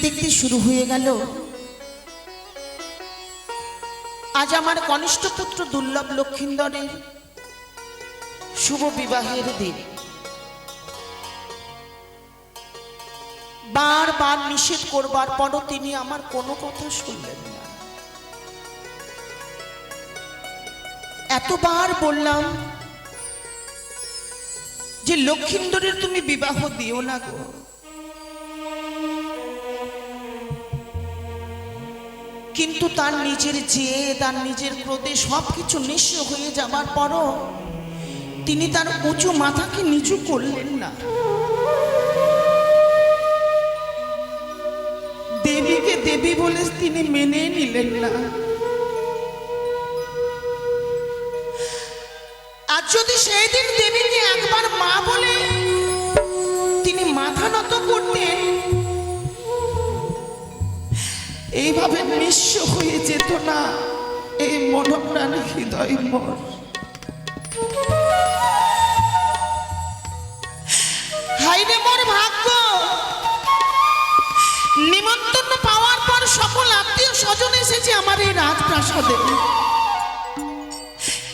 দেখতে শুরু হয়ে গেল। আজ আমার কনিষ্ঠ পুত্র দুর্লভ লক্ষিন্দরের শুভ বিবাহের দিন। বারবার নিষেধ করবার পরও তিনি আমার কোনো কথা শুনলেন না। এতবার বললাম যে লক্ষিন্দরের তুমি বিবাহ দিও না গো, কিন্তু তার নিজের জেদ আর নিজের ক্রোধে সবকিছু নিঃস্ব হয়ে যাবার পরও তিনি তার উঁচু মাথাকে নিচু করলেন না। দেবীকে দেবী বলে তিনি মেনে নিলেন না। আর যদি সেই দিন দেবীকে একবার মা বলে তিনি মাথা নত করতেন, এইভাবে নিঃস্ব হয়ে যেত না এই মনপ্রাণ হৃদয় মোর। হাইরে মোর ভাগ্য, নিমন্ত্রণ পাওয়ার পর সকল আত্মীয় স্বজন এসেছে আমার এই রাজপ্রাসাদে,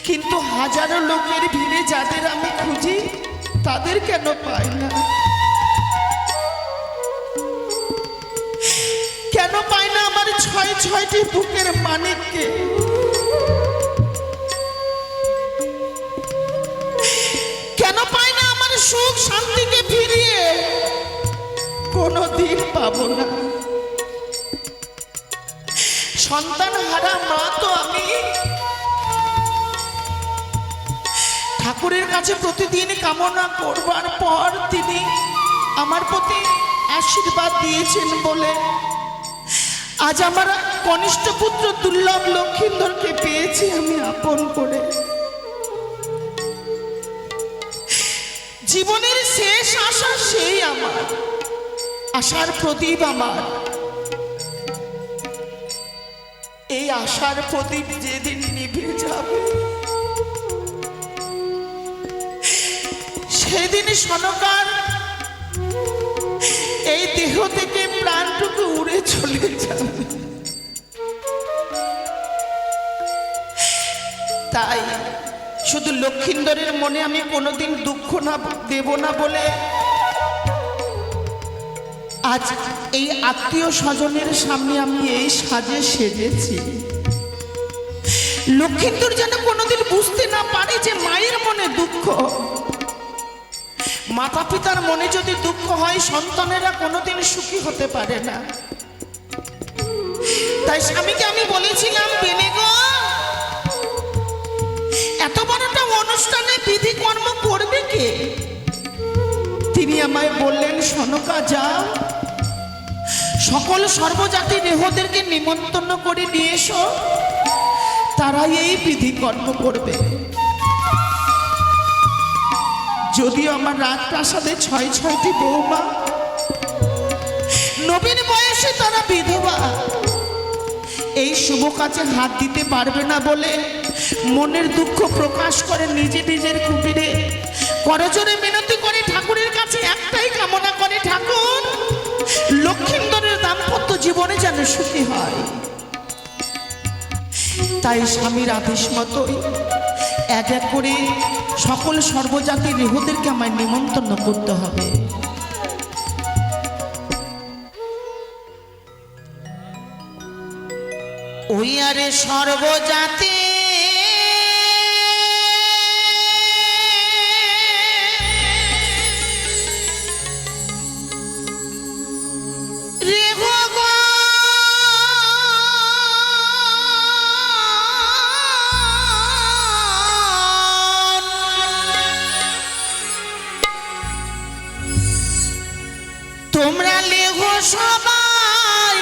কিন্তু হাজারো লোকের ভিড়ে যাদের আমি খুঁজি তাদের কেন পাই না? কেন পাই না আমার ছয় ছয়টি বুকের মানিককে? কেন পাই না আমার সুখ শান্তিকে ফিরিয়ে? কোনদিন পাবো না। সন্তান হারা মা তো আমি। ঠাকুরের কাছে প্রতিদিন কামনা করবার পর তিনি আমার প্রতি আশীর্বাদ দিয়েছেন বলে আজ আমার কনিষ্ঠ পুত্র দুর্লভ লক্ষিন্দরকে পেয়েছি আমি আপন করে। জীবনের শেষ আশা সেই আমার, আশার প্রদীপ আমার। এই আশার প্রদীপ যেদিন নিভে যাবে সেদিন সনকার এই দেহ থেকে প্রাণটুকু উড়ে চলে যাবে। তাই শুধু লক্ষিন্দরের মনে আমি কোনোদিন দুঃখ না দেব না বলে আজ এই আত্মীয় স্বজনের সামনে আমি এই সাজে সেজেছি। লক্ষিন্দর যেন কোনোদিন বুঝতে না পারে যে মায়ের মনে দুঃখ। মাতা পিতার মনে যদি দুঃখ হয় সন্তানেরা কোনোদিন সুখী হতে পারে না। তাই স্বামীকে আমি বলেছিলাম, বেনে গো, এত বড়টা অনুষ্ঠানে বিধি কর্ম করবে কে? তিনি আমায় বললেন, সনকা যাও, সকল সর্বজাতি দেহদেরকে নিমন্ত্রণ করে নিয়ে এসো, তারাই এই বিধি কর্ম করবে। যদিও আমার রাজপ্রাসাদে ছয় ছয়টি বৌমা, নবীন বয়সে তারা বিধবা, এই শুভ কাজে হাত দিতে পারবে না বলে মনের দুঃখ প্রকাশ করে নিজে নিজের কুটিরে করজোরে মিনতি করে ঠাকুরের কাছে একটাই কামনা করে, ঠাকুর লক্ষিন্দরের দাম্পত্য জীবনে যেন সুখী হয়। তাই স্বামীর আদেশ মতোই এক এক করে সকল সর্বজাতির দেহদেরকে আমায় নিমন্ত্রণ করতে হবে। ওই আরে সর্বজাতি তোমরা লেখো সবাই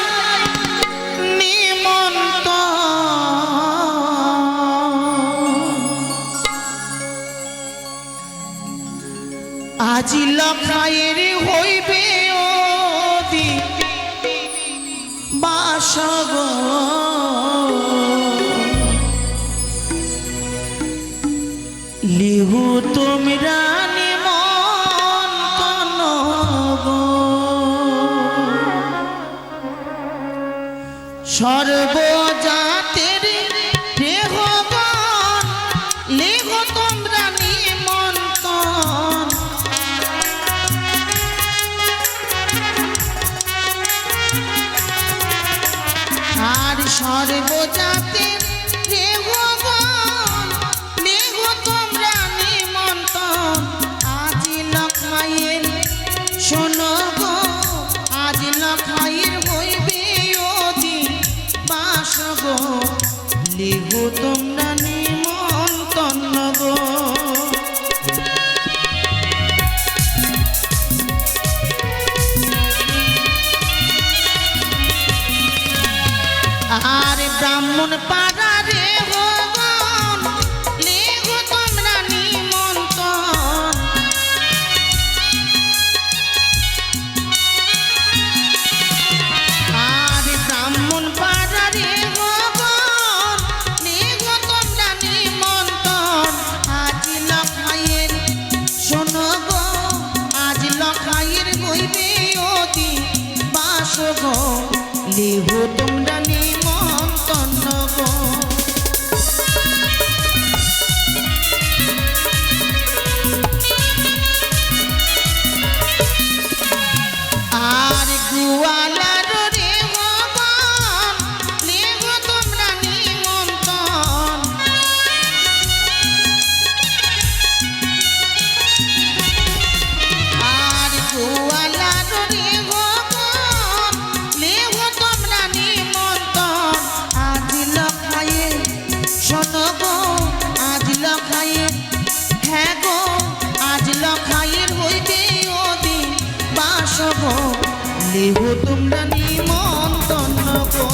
আজি লখায়ের হইবে অতি বাসগ, লিহু তোমরা নিমন্ত্রণ গো। সর্বজাতের দেহগণ লেখ তোমরা নিমন্ত্রণ, আর সর্বজাতের দেহগণ লেখ তোমরা নিমন্ত্রণ। আজি লখাইয়ের শোনো গো, আজ লখাইয়ের হইবে অদিন বাস গো, লেগো তোমরা নিমন্ত্রণ গো। আর ব্রাহ্মণ পাড়া রে ভগবান লেগো তোমরা নিমন্ত্রণ, আর ব্রাহ্মণ পাড়া রে ভগবান লেগো তোমরা নিমন্ত্রণ। আজ লখাইয়ের শোনো গো, আজ লখাইয়ের হইবে অদিন বাস গো, লেগো তোমরা নিমন্ত্রণ গো। আর গুয়ালার রে ভগবান লেগো তোমরা নিমন্ত্রণ, আর গুয়ালার রে ভগবান লেগো তোমরা নিমন্ত্রণ। আজ লখাইয়ে শোনো গো, আজ লখাইয়ে, হ্যাঁ গো আজ লখাইয়ের হইবে অদিন বাস গো, লেগো তোমরা নিমন্ত্রণ গো।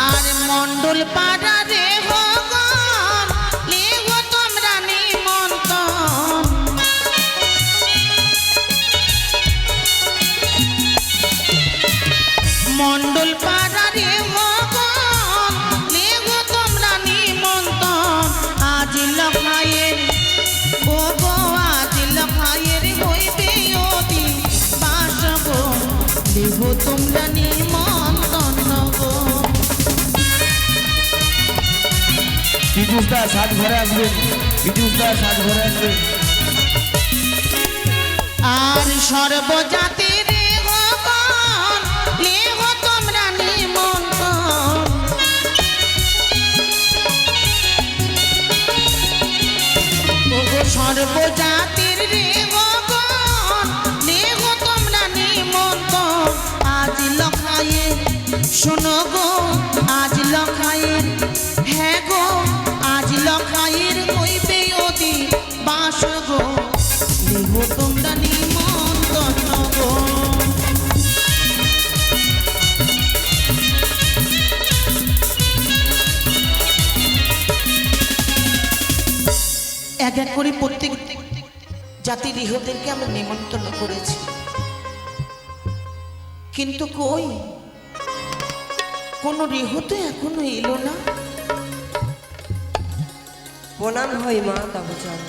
আর মণ্ডল পাড়া রে ভগবান লেগো তোমরা নিমন্ত্রণ, মণ্ডল পাড়া রে ভগবান লেগো তোমরা নিমন্ত্রণ। আজ লখাইয়ের ও গো, আজ লখাইয়ের হইবে অদিন বাস গো, লেগো তোমরা নিমন্ত্রণ গো। বিদ্যুৎ দা সাত ঘরে আসবেন, বিদ্যুৎ দা সাত ঘরে আসবেন। আর সর্বজাতির ভগবান লেগো তোমরা নিমন্ত্রণ, ওগো সর্বজাতির রে ভগবান লেগো তোমরা নিমন্ত্রণ। আজ লখাইয়ের শোনো গো, আজ লখাইয়ের, হ্যাঁ গো আজ লখাইয়ের হইবে অদিন বাস গো, লেগো তোমরা নিমন্ত্রণ গো। এক এক করে প্রত্যেক জাতির ইহদেরকে আমরা নিমন্ত্রণ করেছি, কিন্তু কই কোন রিহ তো এখনো এলো না। প্রণাম হয় মা তাবুচান।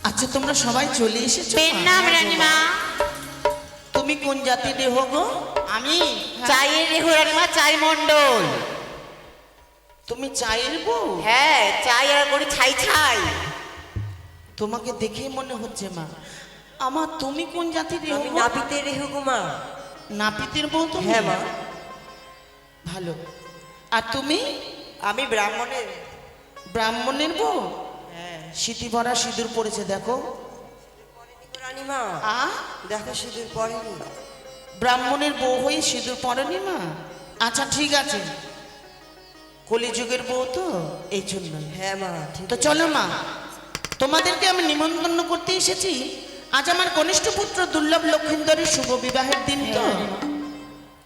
আচ্ছা তোমরা সবাই চলে এসেছো? নাম রানীমা। তুমি কোন জাতির রেহ গো? আমি চায়ের রেহু রানীমা, চাই মন্ডল। তুমি চায়ের বউ? হ্যাঁ, চাই আর করি ছাই ছাই। তোমাকে দেখে মনে হচ্ছে মা। আমার তুমি কোন জাতির রেহ? আমি নাপিতের রেহু গো মা। নাপিতের বউ তুমি? হ্যাঁ মা। ভালো। আর তুমি? আমি ব্রাহ্মণের। ব্রাহ্মণের বউ? হ্যাঁ। সিঁথি ভরা সিঁদুর পড়েছে দেখো। রানীমা আ দেখো সিঁদুর পরেনি। ব্রাহ্মণের বউ হয়ে সিঁদুর পড়েনি মা? আচ্ছা ঠিক আছে, কলিযুগের বউ তো এই জন্য। হ্যাঁ মা ঠিক। তো চলো মা, তোমাদেরকে আমি নিমন্ত্রণ করতে এসেছি। আজ আমার কনিষ্ঠ পুত্র দুর্লভ লক্ষিন্দরের শুভ বিবাহের দিন তো,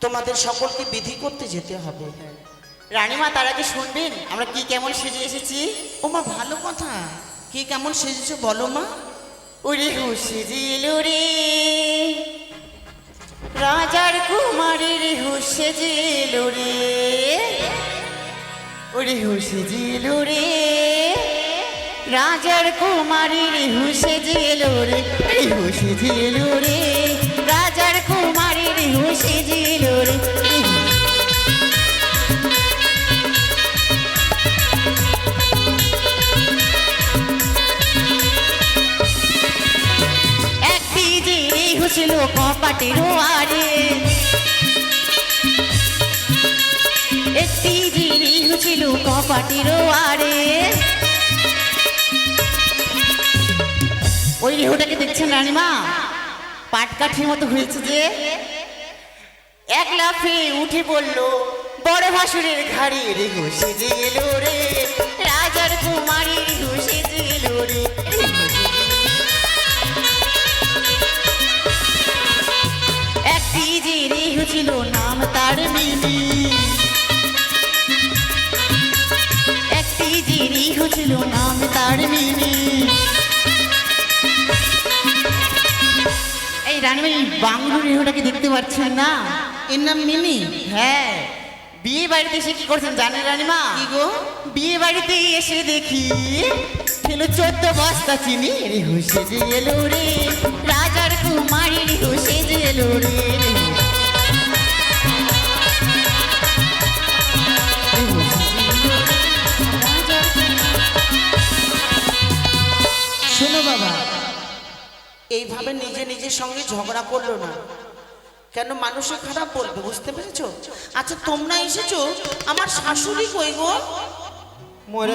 তোমাদের সকলকে বিধি করতে যেতে হবে। রানীমা তার আগে শুনবেন আমরা কি কেমন সেজে এসেছি। ও মা ভালো কথা, কি কেমন সেজেছো বলো মা। ওরে হুসেজিল রে রাজার কুমারের হুসেজিল রে, ওরে হুসেজিল রে রাজার কুমারীর হুসে জেলো রে হুসে জেলো রে রাজার কুমারীর হুসে জেলো রে একটি যে হুছিল কপাটের আরে একটি জিরি হুছিল কপাটের আরে ওই রেহুটাকে দেখছেন রানীমা পাটকাঠির মতো হয়েছে যে এক লাফে উঠে পড়লো বড় ভাসুরের ঘাড়ে রেহু সেজে এলো রে রাজার কুমারী রেহু সেজে এলো রে একটি যে রেহু ছিল নাম তার মিনি একটি যে রেহু ছিল নাম তার মিনি রানীমা এই বাংলুর রেহুটাকে দেখতে পাচ্ছেন না এর নাম মিনি। হ্যাঁ বিয়ে বাড়িতে এসে কি করছেন জানেন রানীমা কি গো? বিয়ে বাড়িতে এসে দেখি খেলো 14 বস্তা চিনি রেহু সেজে এলো রে রাজার কুমারী রেহু সেজে এলো রে শোনো বাবা, এইভাবে নিজে নিজের সঙ্গে ঝগড়া করলো না, কেন মানুষে খারাপ বলবে, বুঝতে পেরেছো? আচ্ছা তোমরা এসেছো, আমার শাশুড়ি কই গো?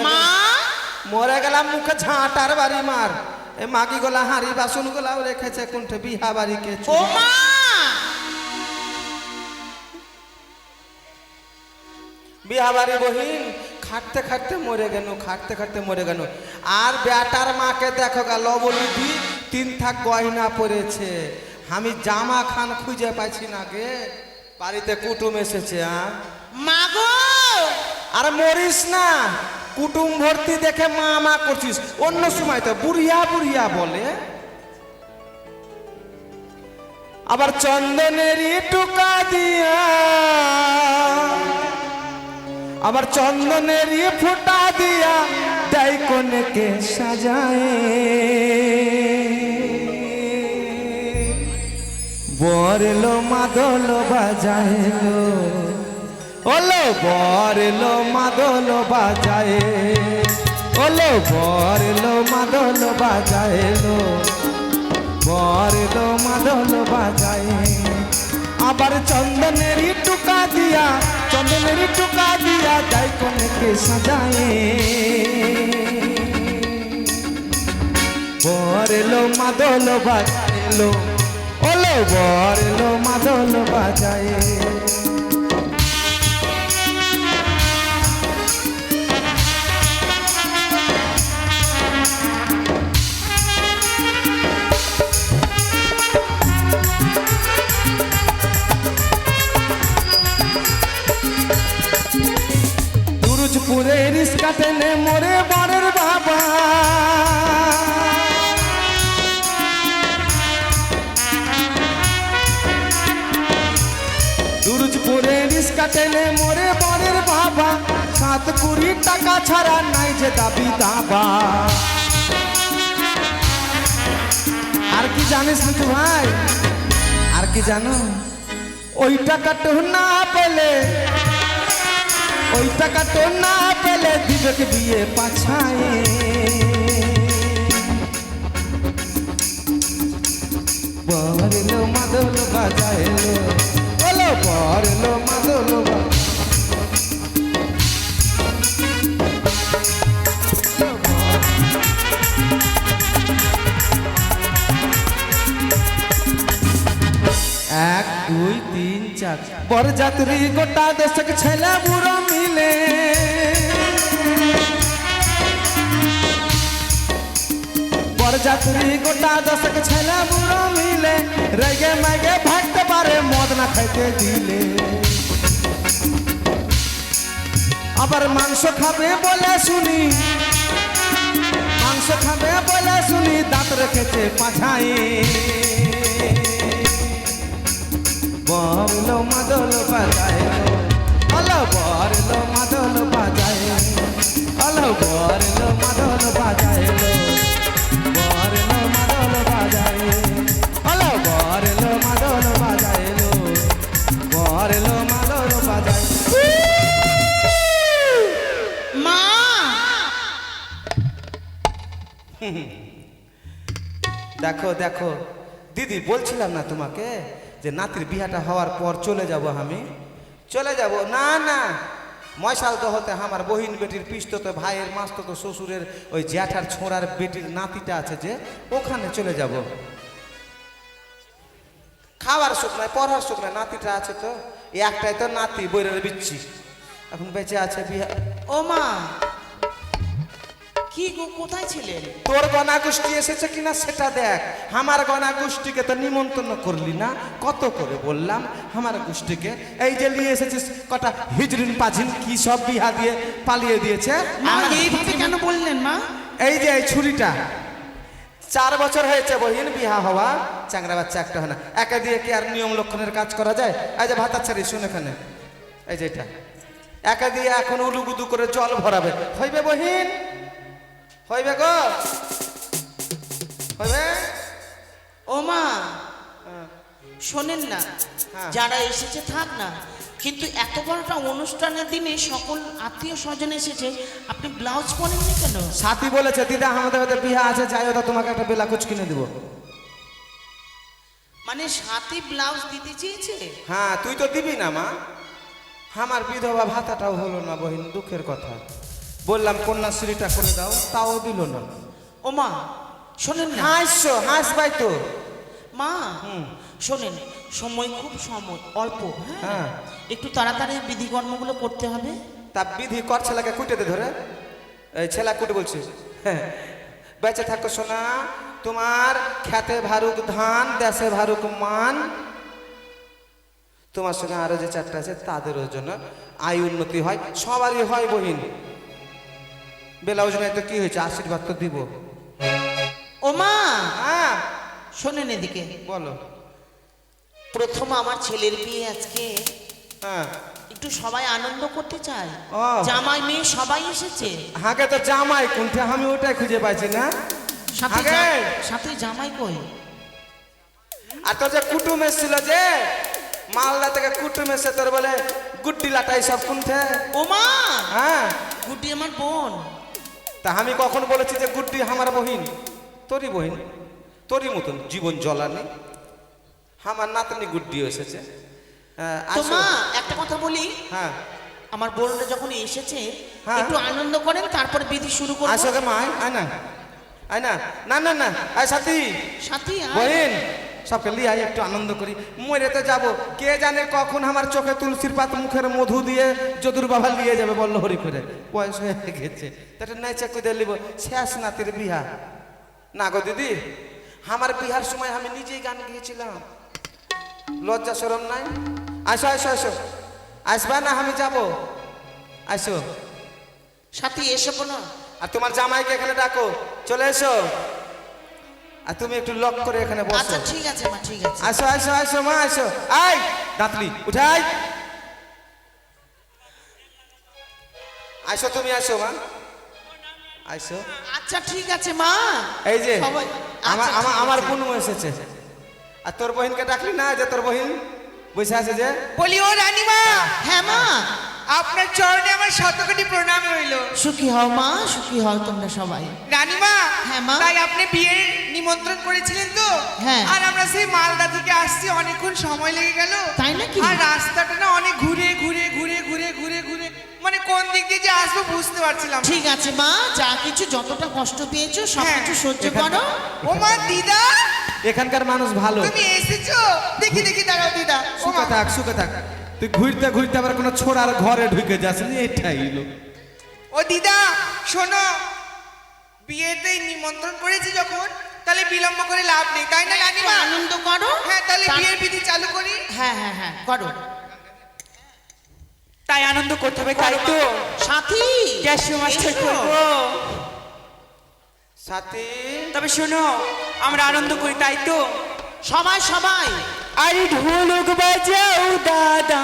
মা মরে গেলাম মুখে ঝাঁটার বাড়ি মার এ মাগি গোলা হাঁড়ি বাসন গোলাও রেখেছে কোনটা বিহা বাড়িকে ও মা, বিহা বাড়ি বহিন খাটতে খাটতে মরে গেল, খাটতে খাটতে মরে গেল। আর বেটার মাকে দেখো গেল বলি 3 থাক গয়না পড়েছে, আমি জামা খান খুঁজে পাইছি না গে, বাড়িতে কুটুম এসেছে। মা গো, আর মরিস না, কুটুম ভর্তি দেখে মা মা করছিস, অন্য সময় তো বুড়িয়া বুড়িয়া বলে। আবার চন্দনেরই টুকা দিয়া, আবার চন্দনেরই ফুটা দিয়া দেয় কনেকে সাজায়, বরলো মাদল বাজাইলো, ওলো বরলো মাদল বাজায়, ওলো বরলো মাদল বাজাইলো, বরলো মাদল বাজায়। আবার চন্দনেরই টুকা দিয়া, চন্দনেরই টুকা দিয়া যাই কনেকে সাজায়, বরলো মাদল বাজাইলো, ওলো বরলো মাদল বাজায়। পুরে রিস্কা টেনে মোরে বরের বাবা, দুরুজপুরে রিস্কা টেনে মোরে বরের বাবা, 7 কোটি টাকা ছাড়া নাই যে দাবি দাবা। আর কি জানিস মিঠু ভাই, আর কি জানো, ওই টাকাটা না পেলে, ওই টাকা তো না পেলে দিবেক বিয়ে পাছায়, বরলো মাদল বাজাইলো, ওলো বরলো মাদল এক 2 3 4 বরযাত্রী গোটা দেশক ছেলে বুড়ো মিলে, বরযাত্রী গোটা দেশক ছেলে বুড়ো মিলে, রেগে মেগে ভাগতে পারে মদ না খাইতে দিলে। আবার মাংস খাবে বলে শুনি, মাংস খাবে বলে শুনি দাঁত রেখেছে পাছায়, বরলো মাদল বাজাইলো, ওলো বরলো মাদল বাজাইলো, ওলো বলো বর এলো মাদল বাজাইলো, বর এলো মাদল বাজাইলো, বলো বর এলো মাদল বাজাইলো, বর এলো মাদল বাজাইলো। মা দেখো দেখো দিদি, বলছিলাম না তোমাকে যে নাতির বিহাটা হওয়ার পর চলে যাব আমি, চলে যাব। না না, মশাল তো হতে আমার বহিন বেটির পিস্তো তো ভাইয়ের মাস্তো তো শ্বশুরের ওই জ্যাঠার ছোঁড়ার বেটির নাতিটা আছে যে, ওখানে চলে যাব। খাওয়ার সুখ নাই, পড়ার সুখ নাই, নাতিটা আছে তো, এই একটাই তো নাতি বইরের বিচ্ছি, এখন বেঁচে আছে বিহা। ও মা, কি গো কোথায় ছিলেন? তোর গনা গোষ্ঠী এসেছে কিনা সেটা দেখ। আমার গনা গোষ্ঠীকে তো নিমন্ত্রণ করলি না, কত করে বললাম আমার গোষ্ঠীকে। এই যে নিয়ে এসেছিস কটা হিজড়িন পাঝিন, কি সব বিহা দিয়ে পালিয়ে দিয়েছে। মা এইভাবে কেন বললেন মা? এই যে এই ছুরিটা 4 বছর হয়েছে বহিন বিহা হওয়া, চাংরা বাচ্চা একটা হয় না, একা দিয়ে কি আর নিয়ম লক্ষণের কাজ করা যায়? এই যে ভাতার ছাড়ি শুনে এখানে, এই যে এটা একা দিয়ে এখন উলুগুদু করে জল ভরাবে, হইবে বহিন? হইবে গো? হইবে? ও মা শোনেন না, হ্যাঁ। যারা এসেছে থাক না, কিন্তু এত বড় একটা অনুষ্ঠানের দিনে সকল আত্মীয় স্বজন এসেছে, আপনি ব্লাউজ পরেননি কেন? সাথী বলেছে দিদা আমাদের হয়তো বিহা আছে, যাই ওটা তোমাকে একটা বেলাকুচ কিনে দিব। মানে সাথী ব্লাউজ দিতে চেয়েছে? হ্যাঁ, তুই তো দিবি না মা। আমার বিধবা ভাতাটাও হলো না বহিন, দুঃখের কথা। বললাম কন্যাশ্রীটা করে দাও, তাও দিল না। ও মা শোনেন না, হাসবাই তো। মা শোনেন, সময় খুব অল্প, হ্যাঁ হ্যাঁ। একটু তাড়াতাড়ি বিধিকর্মগুলো করতে হবে। তা বিধি কর ছেলেকে কুটে দে ধরে, এই ছেলা কুটে বলছি। হ্যাঁ, বেঁচে থাকো সোনা, তোমার খেতে ভারুক ধান, দেশে ভারুক মান, তোমার সঙ্গে আরো যে 4টা আছে তাদেরও জন্য আয় উন্নতি হয়, সবারই হয় বহিন। ব্লাউজ নাই তো কি হয়েছে, আশীর্বাদ তো দিব। ও মা হ্যাঁ শোনেন এদিকে, বলো। প্রথম আমার ছেলের বিয়ে আজকে, হ্যাঁ, একটু সবাই আনন্দ করতে চায়, ও। জামাই মেয়ে সবাই এসেছে, হাগে তো জামাই কোনটা আমি ওটাই খুঁজে পাইছি না। সাথে আগে। সাথে জামাই কই? আর তোর যে কুটুম এসেছিল যে মালদা থেকে কুটুম এসে তোর বলে গুড্ডি লাটাই সব কোনটা? ও মা, হ্যাঁ, গুড্ডি আমার বোন। তা আমি কখন বলেছি যে গুড্ডি আমার বহিন? তোরই বহিন, তোরই মতন জীবন জ্বলানি আমার নাতনি গুড্ডি এসেছে। হ্যাঁ, তো আসো। মা একটা কথা বলি, হ্যাঁ, আমার বোনরা যখন এসেছে হ্যাঁ। একটু আনন্দ করেন, তারপরে বিধি শুরু করব। আসো গে মা, আয় না, আয় না, না না না, আয় সাথী সাথী আয়। বহিন, সবকে লিয়ে আয়, একটু আনন্দ করি। মরেতে যাব, কে জানে কখন আমার চোখে তুলসীর পাত মুখের মধু দিয়ে যদুর বাবা নিয়ে যাবে বললো হরি করে, বয়স হয়ে গেছে, তাটা নাইচা কুদে লিব, শেষ নাতির বিহা। না গো দিদি, আমার বিহার সময় আমি নিজেই গান গিয়েছিলাম, লজ্জা শরম নাই। আসো আসো আসো, আসবা না আমি যাব, আসো। সাথী এসো না। আর তোমার জামাইকে এখানে ডাকো, চলে এসো। আর তুমি একটু লক করে এখানে বসো। আচ্ছা ঠিক আছে মা, ঠিক আছে। আসো আসো আসো মা, আসো। আই দাঁতলি উঠাই, আসো তুমি, আসো মা, আসো। আচ্ছা ঠিক আছে মা। এই যে সবাই- আমার আচ্ছা, আমার ঠিক আমার আছে। বোনও এসেছে। আর তোর বহিনকে ডাকলি না, যে তোর বহিন বসে আছে যে? বলি ও রানীমা, হ্যাঁ মা, আপনার চরণে আমার শতকোটি প্রণাম রইল। সুখী হও মা, সুখী হও তোমরা সবাই। রানীমা, হ্যাঁ, মা। তাই আপনি বিয়ের নিমন্ত্রণ করেছিলেন তো? হ্যাঁ। আর আমরা সেই মালদা থেকে আসছি, অনেকক্ষণ সময় লেগে গেল। তাই নাকি? আর রাস্তাটা না অনেক ঘুরে ঘুরে ঘুরে ঘুরে ঘুরে ঘুরে, মানে কোন দিক দিয়ে যে আসবো বুঝতে পারছিলাম না। ঠিক আছে মা, যা কিছু যতটা কষ্ট পেয়েছো সব হ্যাঁ। কিছু সহ্য করো। ও মা, দিদা এখানকার মানুষ ভালো। তুমি এসেছো? দেখি দেখি, দাঁড়াও দিদা। ও সুখে মা, থাক, সুখে থাক। তুই ঘুরতে ঘুরতে আবার কোনো ছোড়ার ঘরে ঢুকে যাসনি, এটাই লোক। ও দিদা শোনো, বিয়েতে নিমন্ত্রণ করেছি যখন, তাহলে বিলম্ব করে লাভ নেই, তাই না রানীমা? আনন্দ করো। হ্যাঁ, তাহলে তার- বিয়ের বিধি চালু করি। হ্যাঁ হ্যাঁ হ্যাঁ করো। তাই আনন্দ করতে হবে, তাই তো সাথী গ্যাসীয় মাস্টার এসো। করবো। সাথী, তবে শোনো, আমরা আনন্দ করি, তাই তো? সবাই সবাই আরে ঢোলক বাজাও দাদা,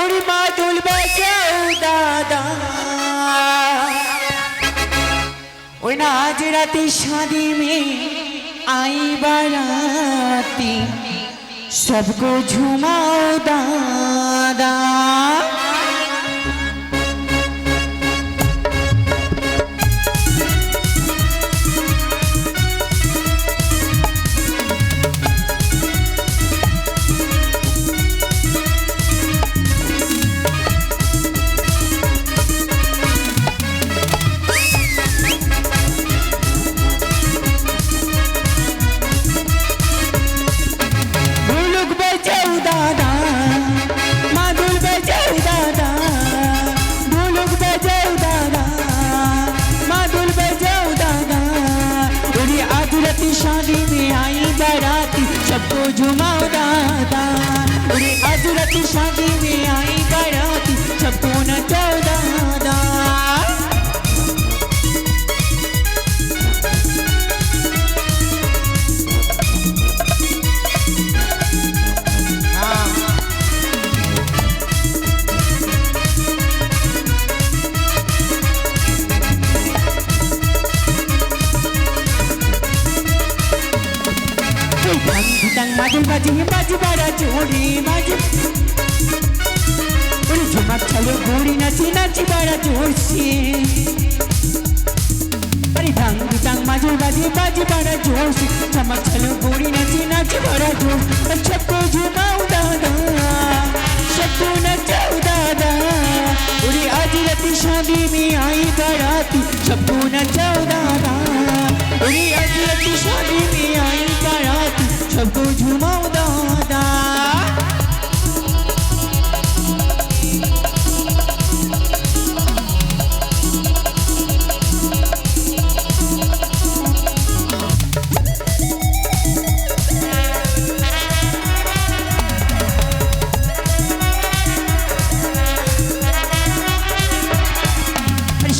ওরে মাদল বাজাও ওই না আজ রাতে शादी में आई बाराती सबको झुमाओ दादा शादी में आई बाराती सबको झुमाओ दादा अरे आज रात शादी में आई बाराती सबको नचाओ दादा मादुल बाजी बाजी बड़ा जोड़ी बाजी उड़ी झुमक चलो गोरी नाची नाची बड़ा जोर से अरे ढंग मादुल बाजी बाजी बड़ा जोर से झुमक चलो गोरी नाची नाची बड़ा जोर सबको झुमाओ दादा सबको नचाओ दादा उड़ी आज रात शादी में आई बाराती सबको नचाओ दादा उड़ी आज रात शादी में आई बाराती सबको झुमाओ दादा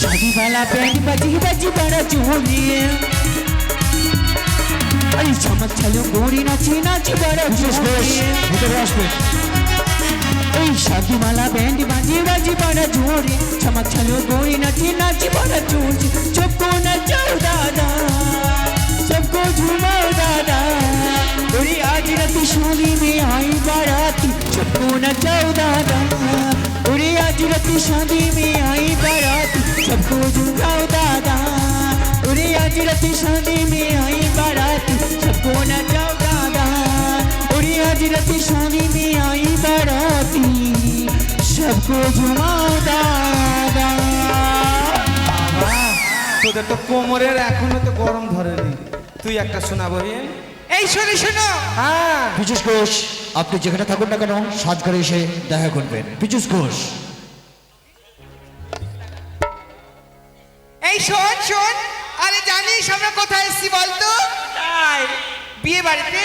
शादी वाला बैंड बजी बजी बड़ा जोरी अरे चमक चलो गोरी नाची नाची बड़ा शादी वाला बैंड बाजी बाजी बड़ा जोरी चमक चलो गोरी नाची नाची बड़ा जोरी सबको नचाओ दादा सबको झुमाओ दादा अरे आज रात शादी में आई बाराती सबको नचाओ दादा अरे आज रात शादी में आई बाराती सबको झुमाओ दादा अरे आज रात शादी में आई बाराती सबको नचाओ दादा अरे आज रात शादी में आई बाराती सबको झुमाओ दादा তোদের তো কোমরের এখনো তো গরম ধরেনি তুই একটা শোনা বহিন এই শোনো শোনো হ্যাঁ পীযুষ ঘোষ আপনি যেখানে থাকুন না কেন সাজঘরে এসে দেখা করবেন পীযুষ ঘোষ এই শোন শোন আরে জানিস আমরা কোথায় এসেছি বলতো তাই বিয়ে বাড়িতে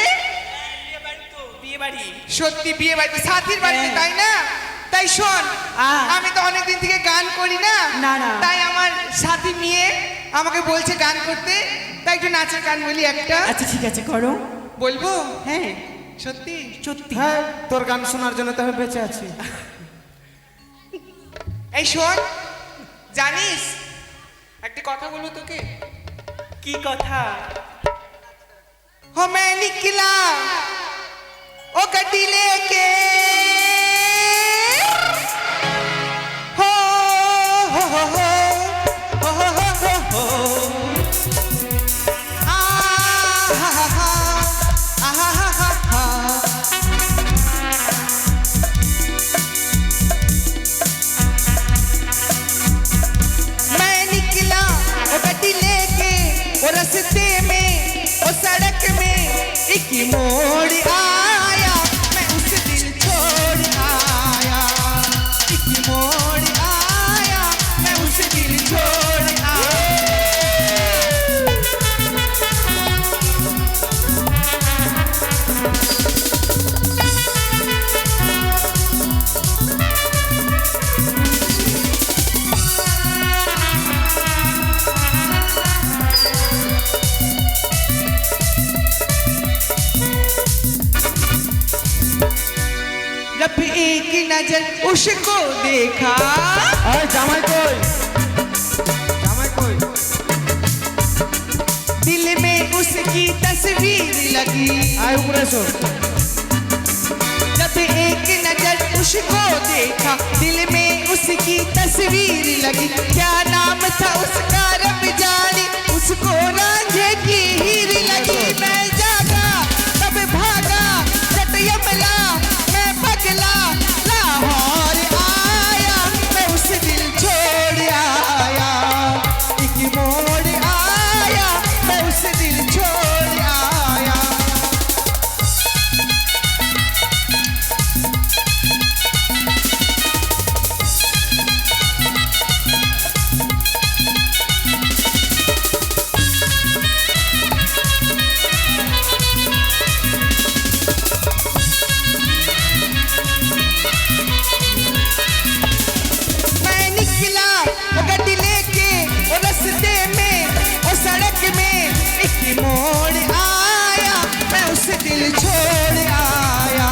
বিয়ে বাড়ি সত্যি বিয়ে বাড়িতে সাথীর বাড়িতে তাই না তাই শোন আমি তো অনেকদিন থেকে গান করি না না, না। তাই আমার সাথী মেয়ে আমাকে বলছে গান করতে তাই একটু নাচের গান বলি একটা আচ্ছা ঠিক আছে করো বলবো হ্যাঁ সত্যি সত্যি হ্যাঁ তোর গান শোনার জন্য তো আমি বেঁচে আছি এই শোন জানিস একটা কথা বলবো তোকে কি কথা हो मैं निकला ओ गड्डी लेके हो हो हो हो हो हो हो हो हो आ हा हा हा आ हा हा हा हा मैं निकला ओ गड्डी लेके ओ रास्ते में ओ सड़क में एक मोड़ आया मैं उस दिल छोड़ आया एक मोड़ आया मैं उस दिल छोड़ आया जब एक नजर उसको देखा জামাই কই জামাই কই उसकी तस्वीर लगी। আয় উপরে এসো। जब एक नजर उसको देखा दिल में उसकी तस्वीर लगी। क्या नाम था उसका रब जाने, उसको रांझे की हीर लगी। मैं जागा तब भागा जट यमला, मैं पगला लाहौर आया। मैं उस दिल छोड़ आया, एक मोड़ आया। मैं उस दिल छोड़ आया। मैं निकला वो गड्डी लेके, वो रास्ते में वो सड़क में एक मोड़ आया। मैं उस दिल छोड़ आया,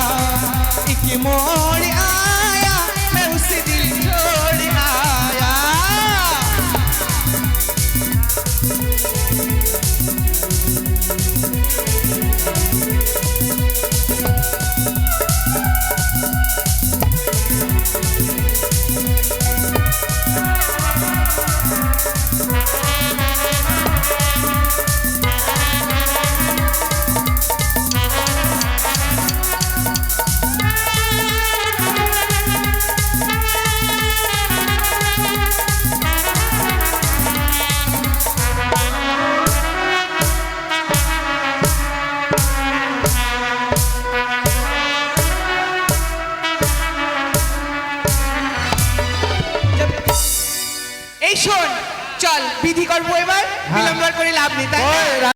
एक मोड़ आया। मैं उस दिल छोड़ आया। এই শোন, চল বিধি করবো এবার, বিলম্ব করে লাভ নেই, তাই না? ওই